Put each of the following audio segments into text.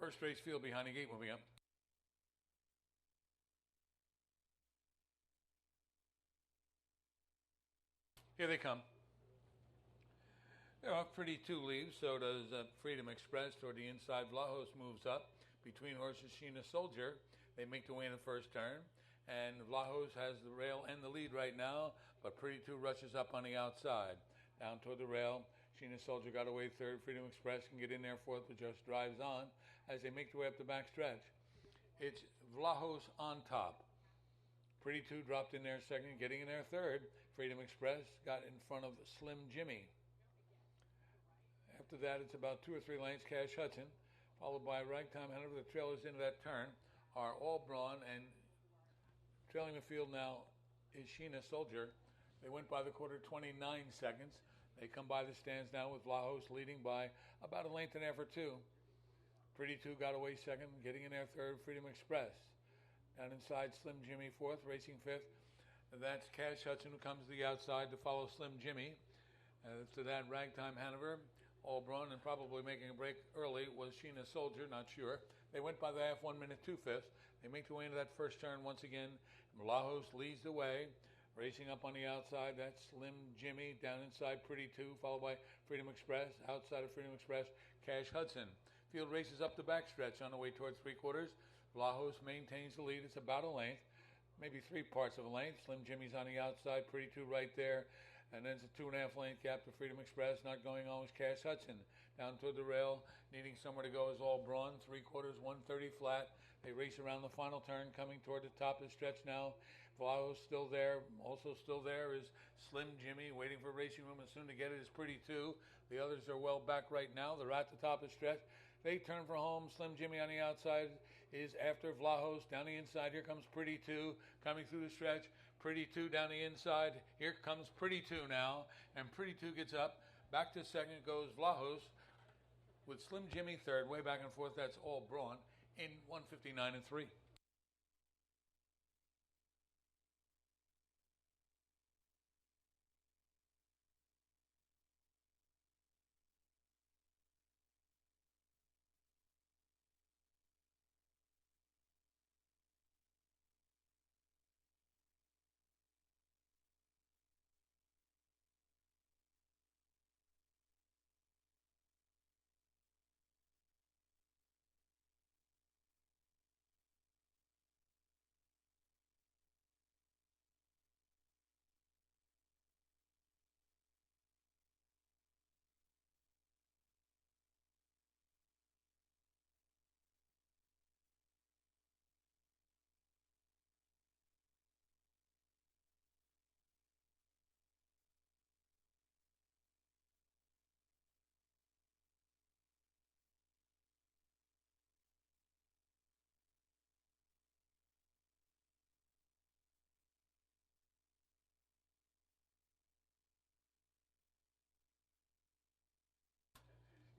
First race field behind the gate moving up. Here they come. They're off. Pretty Two leaves, so does Freedom Express. Toward the inside, Vlahos moves up. Between horses, Sheena Soldier. They make the way in the first turn. And Vlahos has the rail and the lead right now, but Pretty Two rushes up on the outside. Down toward the rail, Sheena Soldier got away third. Freedom Express can get in there fourth, but just drives on as they make their way up the back stretch. It's Vlahos on top. Pretty Two dropped in there second, getting in there third. Freedom Express got in front of Slim Jimmy. After that, it's about 2 or 3 lengths, Cash Hudson, followed by Ragtime Hanover. The trailers into that turn are All Brawn, and trailing the field now is Sheena Soldier. They went by the quarter 29 seconds. They come by the stands now with Vlahos leading by about a length and a half or two. Pretty Two got away second, getting in there third, Freedom Express. Down inside, Slim Jimmy fourth, racing fifth. That's Cash Hudson, who comes to the outside to follow Slim Jimmy. After that, Ragtime Hanover, All Brawn, and probably making a break early was Sheena Soldier, not sure. They went by the half, 1 minute, 2/5. They make their way into that first turn once again. Vlahos leads the way. Racing up on the outside, that's Slim Jimmy. Down inside, Pretty Two, followed by Freedom Express. Outside of Freedom Express, Cash Hudson. Field races up the backstretch on the way towards three quarters. Vlahos maintains the lead. It's about a length, maybe 3/4 of a length. Slim Jimmy's on the outside, Pretty Two right there. And then it's a 2.5 length gap to Freedom Express. Not going on was Cash Hudson. Down toward the rail, needing somewhere to go is All Brawn. 3/4, 130 flat. They race around the final turn, coming toward the top of the stretch now. Vlahos still there. Also still there is Slim Jimmy, waiting for racing room, and soon to get it is Pretty Two. The others are well back right now. They're at the top of the stretch. They turn for home. Slim Jimmy on the outside is after Vlahos. Down the inside, here comes Pretty Two coming through the stretch. Pretty Two down the inside. Here comes Pretty Two now, and Pretty Two gets up. Back to second goes Vlahos with Slim Jimmy third. Way back and forth, that's All Brawn in 1:59.3.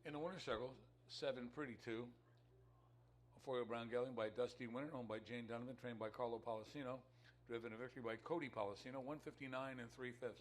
In the winner's circle, 7 Pretty Two. A four-wheel brown gelding by Dusty Winner, owned by Jane Donovan, trained by Carlo Policino. Driven to victory by Cody Policino, 1:59 3/5.